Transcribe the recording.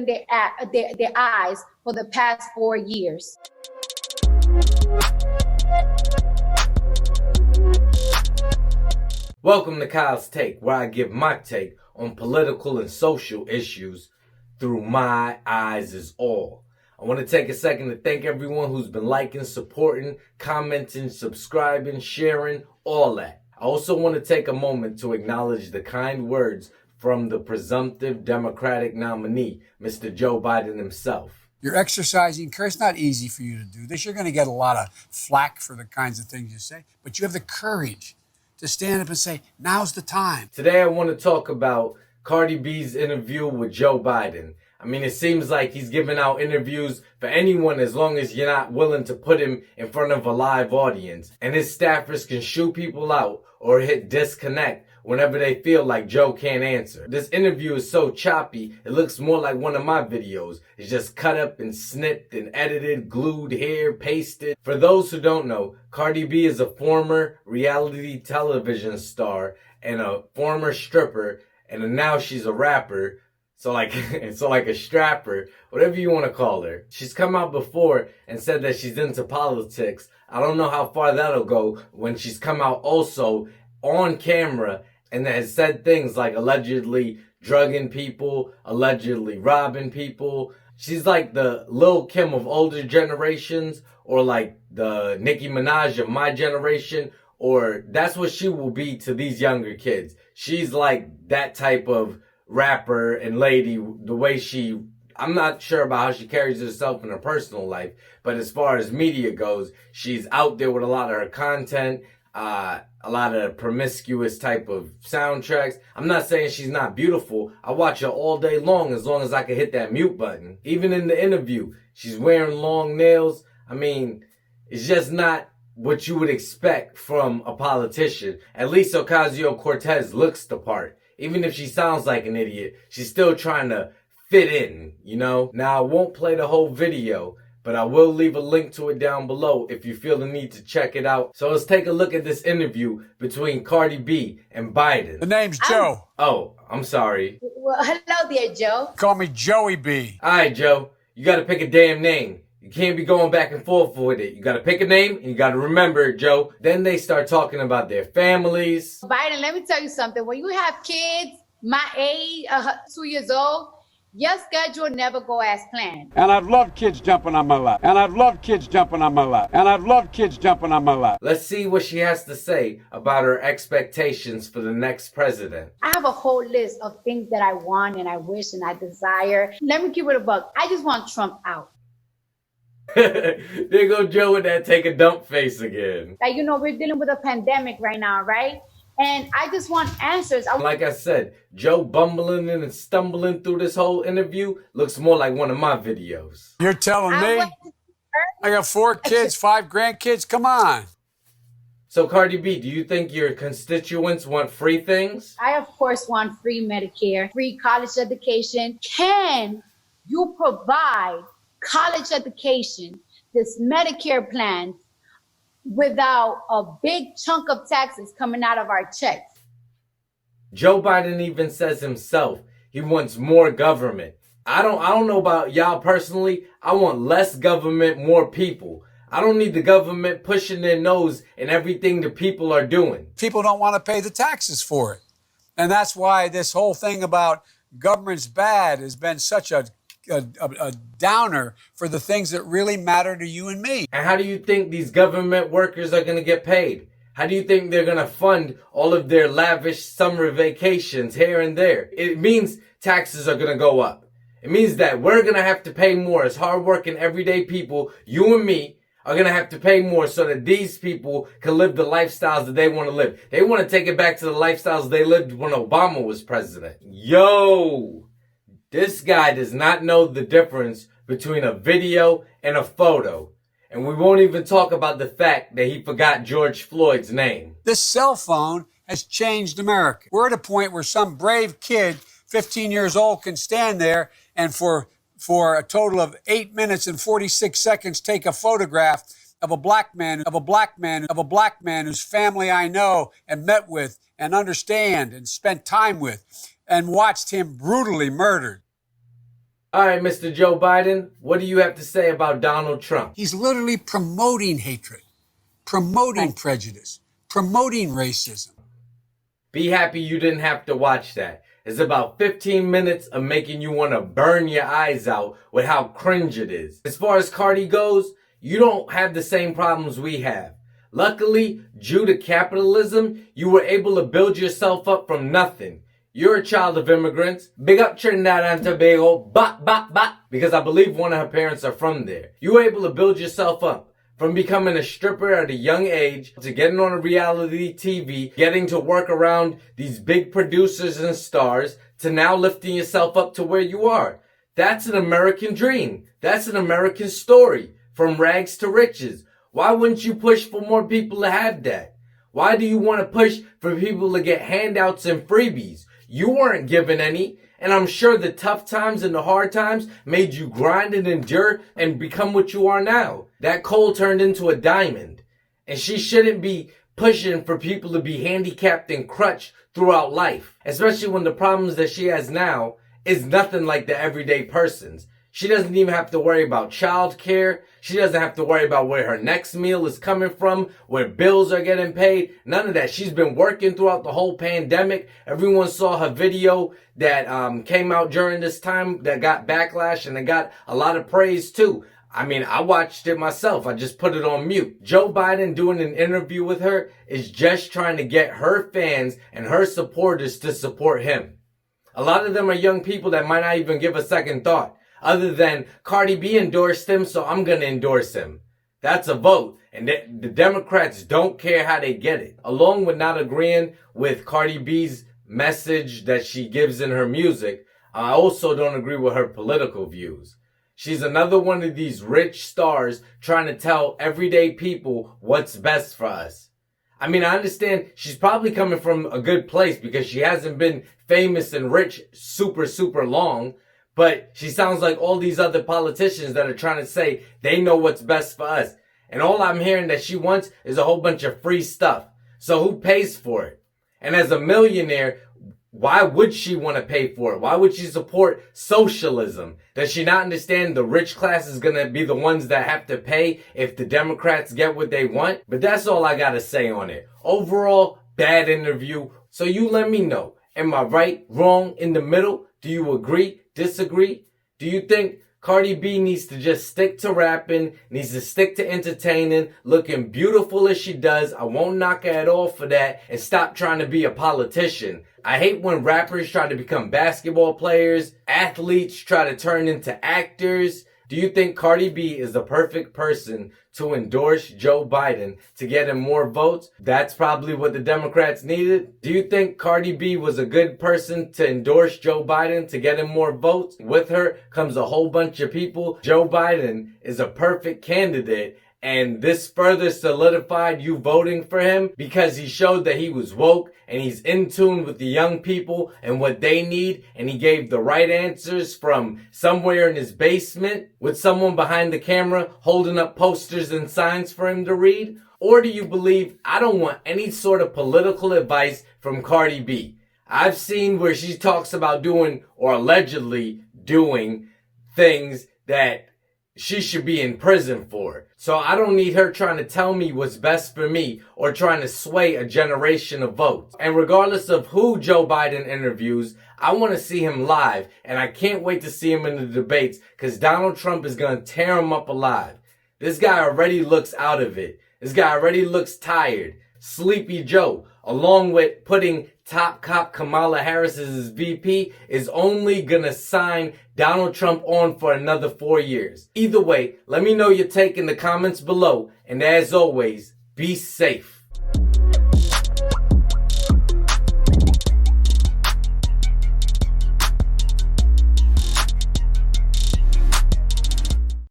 their eyes for the past 4 years. Welcome to Kyle's Take, where I give my take on political and social issues through my eyes is all. I want to take a second to thank everyone who's been liking, supporting, commenting, subscribing, sharing, all that. I also want to take a moment to acknowledge the kind words from the presumptive Democratic nominee, Mr. Joe Biden himself. You're exercising courage. It's not easy for you to do this. You're going to get a lot of flack for the kinds of things you say, but you have the courage to stand up and say, now's the time. Today I want to talk about Cardi B's interview with Joe Biden. I mean, it seems like he's giving out interviews for anyone as long as you're not willing to put him in front of a live audience. And his staffers can shoot people out or hit disconnect whenever they feel like Joe can't answer. This interview is so choppy, it looks more like one of my videos. It's just cut up and snipped and edited, glued here, pasted. For those who don't know, Cardi B is a former reality television star and a former stripper, and now she's a rapper. So like a strapper, whatever you want to call her. She's come out before and said that she's into politics. I don't know how far that'll go when she's come out also on camera and has said things like allegedly drugging people, allegedly robbing people. She's like the Lil' Kim of older generations, or like the Nicki Minaj of my generation, or that's what she will be to these younger kids. She's like that type of rapper and lady, the way I'm not sure about how she carries herself in her personal life, but as far as media goes, she's out there with a lot of her content, a lot of promiscuous type of soundtracks. I'm not saying she's not beautiful. I watch her all day long as I can hit that mute button. Even in the interview, she's wearing long nails. I mean, it's just not what you would expect from a politician. At least Ocasio-Cortez looks the part. Even if she sounds like an idiot, she's still trying to fit in, you know? Now, I won't play the whole video, but I will leave a link to it down below if you feel the need to check it out. So let's take a look at this interview between Cardi B and Biden. The name's Joe. Oh, I'm sorry. Well, hello there, Joe. Call me Joey B. All right, Joe. You got to pick a damn name. You can't be going back and forth with it. You got to pick a name and you got to remember it, Joe. Then they start talking about their families. Biden, let me tell you something. When you have kids my age, 2 years old, your schedule never go as planned. And I've loved kids jumping on my lap. And I've loved kids jumping on my lap. And I've loved kids jumping on my lap. Let's see what she has to say about her expectations for the next president. I have a whole list of things that I want and I wish and I desire. Let me give it a buck. I just want Trump out. There go Joe with that take a dump face again. Like, we're dealing with a pandemic right now, right? And I just want answers. Like I said, Joe bumbling and stumbling through this whole interview looks more like one of my videos. You're telling me? I got 4 kids, 5 grandkids. Come on. So Cardi B, do you think your constituents want free things? I, of course, want free Medicare, free college education. Can you provide college education, this Medicare plan, without a big chunk of taxes coming out of our checks? Joe Biden even says himself he wants more government. I don't know about y'all personally. I want less government, more people. I don't need the government pushing their nose in everything the people are doing. People don't want to pay the taxes for it. And that's why this whole thing about government's bad has been such a downer for the things that really matter to you and me. And how do you think these government workers are going to get paid? How do you think they're going to fund all of their lavish summer vacations here and there? It means taxes are going to go up. It means that we're going to have to pay more as hardworking everyday people. You and me are going to have to pay more so that these people can live the lifestyles that they want to live. They want to take it back to the lifestyles they lived when Obama was president. Yo! This guy does not know the difference between a video and a photo. And we won't even talk about the fact that he forgot George Floyd's name. This cell phone has changed America. We're at a point where some brave kid, 15 years old, can stand there and for a total of 8 minutes and 46 seconds take a photograph of a black man whose family I know and met with and understand and spent time with, and watched him brutally murdered. All right, Mr. Joe Biden, what do you have to say about Donald Trump? He's literally promoting hatred, promoting prejudice, promoting racism. Be happy you didn't have to watch that. It's about 15 minutes of making you want to burn your eyes out with how cringe it is. As far as Cardi goes, you don't have the same problems we have. Luckily, due to capitalism, you were able to build yourself up from nothing. You're a child of immigrants. Big up Trinidad and Tobago. Because I believe one of her parents are from there. You were able to build yourself up. From becoming a stripper at a young age, to getting on a reality TV, getting to work around these big producers and stars, to now lifting yourself up to where you are. That's an American dream. That's an American story. From rags to riches. Why wouldn't you push for more people to have that? Why do you want to push for people to get handouts and freebies? You weren't given any. And I'm sure the tough times and the hard times made you grind and endure and become what you are now. That coal turned into a diamond. And she shouldn't be pushing for people to be handicapped and crutched throughout life. Especially when the problems that she has now is nothing like the everyday person's. She doesn't even have to worry about child care. She doesn't have to worry about where her next meal is coming from, where bills are getting paid. None of that. She's been working throughout the whole pandemic. Everyone saw her video that came out during this time that got backlash and it got a lot of praise too. I mean, I watched it myself. I just put it on mute. Joe Biden doing an interview with her is just trying to get her fans and her supporters to support him. A lot of them are young people that might not even give a second thought. Other than Cardi B endorsed him, so I'm going to endorse him. That's a vote. And the Democrats don't care how they get it. Along with not agreeing with Cardi B's message that she gives in her music, I also don't agree with her political views. She's another one of these rich stars trying to tell everyday people what's best for us. I mean, I understand she's probably coming from a good place because she hasn't been famous and rich super long. But she sounds like all these other politicians that are trying to say they know what's best for us. And all I'm hearing that she wants is a whole bunch of free stuff. So who pays for it? And as a millionaire, why would she want to pay for it? Why would she support socialism? Does she not understand the rich class is going to be the ones that have to pay if the Democrats get what they want? But that's all I got to say on it. Overall, bad interview. So you let me know. Am I right, wrong, in the middle? Do you agree? Disagree? Do you think Cardi B needs to just stick to rapping, needs to stick to entertaining, looking beautiful as she does? I won't knock her at all for that, and stop trying to be a politician. I hate when rappers try to become basketball players, athletes try to turn into actors. Do you think Cardi B is the perfect person to endorse Joe Biden to get him more votes? That's probably what the Democrats needed. Do you think Cardi B was a good person to endorse Joe Biden to get him more votes? With her comes a whole bunch of people. Joe Biden is a perfect candidate. And this further solidified you voting for him because he showed that he was woke and he's in tune with the young people and what they need. And he gave the right answers from somewhere in his basement with someone behind the camera holding up posters and signs for him to read. Or do you believe I don't want any sort of political advice from Cardi B? I've seen where she talks about doing or allegedly doing things that she should be in prison for. So I don't need her trying to tell me what's best for me or trying to sway a generation of votes. And regardless of who Joe Biden interviews, I want to see him live. And I can't wait to see him in the debates because Donald Trump is going to tear him up alive. This guy already looks out of it. This guy already looks tired. Sleepy Joe, along with putting top cop Kamala Harris as his VP, is only gonna sign Donald Trump on for another 4 years. Either way, let me know your take in the comments below. And as always, be safe.